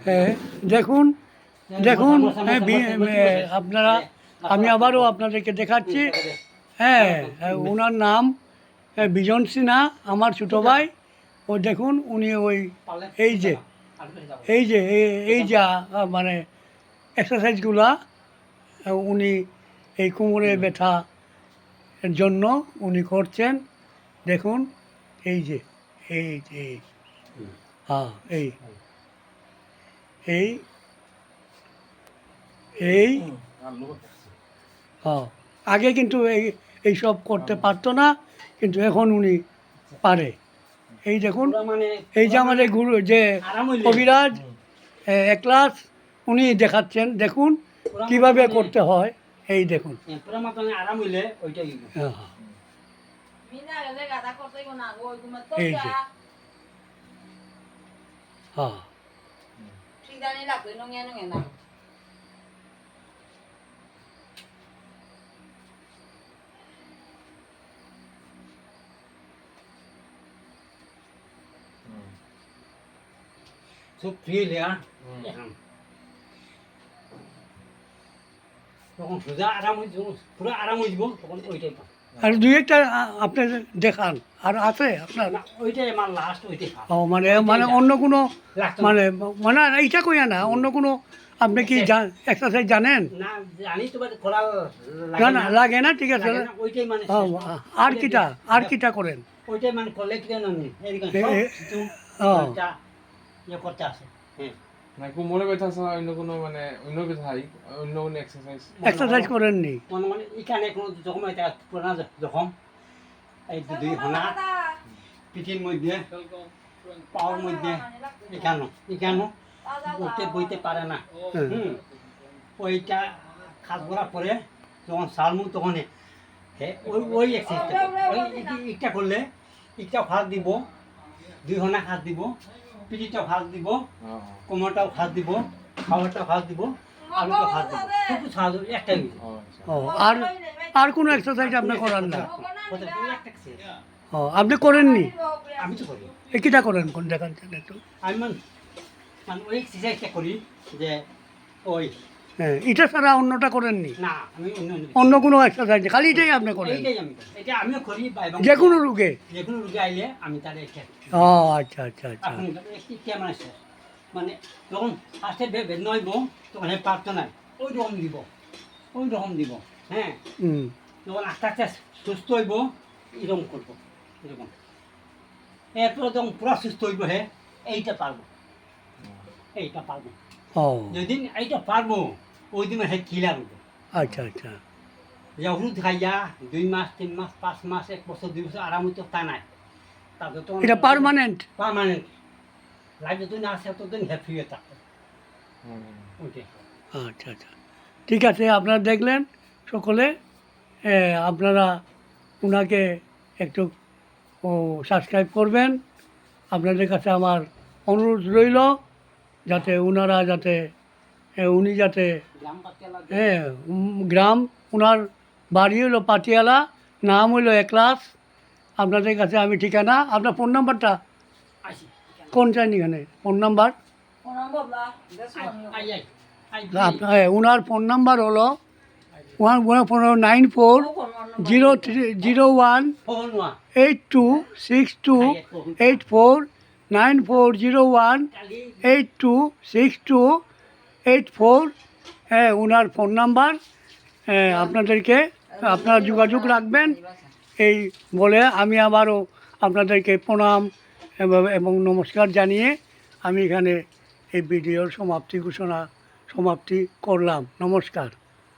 হ্যাঁ দেখুন দেখুন আপনারা আমি আবারও আপনাদেরকে দেখাচ্ছি। হ্যাঁ ওনার নাম বিজন সিনহা, আমার ছোটো ভাই। ও দেখুন উনি ওই এই যে এই যে মানে এক্সারসাইজগুলা উনি এই কোমরে ব্যথা জন্য উনি করছেন। দেখুন এই যে হ্যাঁ এই এই এই হ্যাঁ আগে কিন্তু এইসব করতে পারতো না, কিন্তু এখন উনি পারে। এই দেখুন এই যে আমাদের গুরু যে কবিরাজ একলাস উনি দেখাচ্ছেন, দেখুন কিভাবে করতে হয়। এই দেখুন হ্যাঁ এই যে হ্যাঁ খুব ফ্রি লেয়া তখন সোজা আরাম হয়ে যাব, পুরো আরাম হয়ে যাব, তখন ওইটাই পান। আর দুই একটা আপনি দেখান আর আছে আপনার? ওইটাই আমার লাস্ট, ওইটাই ও মানে মানে অন্য কোনো মানে মানে এইটা কইয়া না, অন্য কোনো আপনি কি এক্সারসাইজ জানেন? না জানি তো, করা না না লাগে না, ঠিক আছে। ওইটাই মানে আর কিটা করেন? ওইটাই মানে করলে কি জানেন এরকম ইয়ে করতে আছে। হ্যাঁ না কোমরে ব্যথা ছাড়া অন্য কোনো মানে অন্য ব্যথাই অন্য কোনো এক্সারসাইজ করেননি? মানে এখানে কোনো যখন এটা পুরানা যখন এই দুই হানা পিঠির মধ্যে পাওয়ার মধ্যে এখানো উঠতে বইতে পারে না। ওইটা খাস করার পরে যখন সালমু তখন ওই এক্সারসাইজটা ওই একটা করলে একটা ফাঁস দিব, দুই হানা ফাঁস দিব, পিঠিটাও ফাঁস দিব, কোমরটাও ফাঁস দিব, খাবারটাও ফাঁস দিব, আলুটা ফাঁস দিব, খুব সহজ একটাই। আর আর কোনো এক্সারসাইজ আপনি করান না? একটা ও আপনি করেননি? আমি তো করি। কিটা করেন কোন দেখান একটু? আমি মানে ওই এক্সারসাইজটা করি যে ওই হ্যাঁ এটা ছাড়া অন্যটা করেননি? না আমি অন্য কোনো এক্সারসাইজ খালি এটাই আপনি করেন? এইটাই আমি করি, এটা আমিও করি। যে কোনো রোগে আইলে আমি তার একটা ও আচ্ছা আচ্ছা আচ্ছা কেমন আছে মানে যখন ফার্স্টে বেদনা হইব তখন পারতো না ওই রকম দিব। হ্যাঁ যখন আস্তে আস্তে সুস্থ হইব এরকম করবো, এরকম। এরপরে যখন পুরা সুস্থ হইব এইটা পারবো। যেদিন এইটা পারবো ওই দিন কিলার হইব। আচ্ছা আচ্ছা যে ওষুধ খাইয়া 2 মাস 3 মাস 5 মাস 1 বছর 2 বছর আরাম হইতো তা নাই। তারপরে তো এটা পার্মানেন্ট লাইফ যতদিন আসে ততদিন হ্যাপি হয়ে থাকবে। আচ্ছা আচ্ছা ঠিক আছে। আপনারা দেখলেন সকলে, আপনারা ওনাকে একটু সাবস্ক্রাইব করবেন। আপনাদের কাছে আমার অনুরোধ রইল যাতে ওনারা উনি যাতে গ্রাম ওনার বাড়ি হলো পাটিয়ালা, নাম হইল একলাস। আপনাদের কাছে আমি ঠিকানা, আপনার ফোন নাম্বারটা কোন চাইনি এখানে ফোন নাম্বার? ওনার ফোন নাম্বার হলো 9401826284 9401826284। হ্যাঁ ওনার ফোন নাম্বার। আপনাদেরকে আপনারা যোগাযোগ রাখবেন এই বলে আমি আবারও আপনাদেরকে প্রণাম এবং নমস্কার জানিয়ে আমি এখানে এই ভিডিওর সমাপ্তি করলাম। নমস্কার।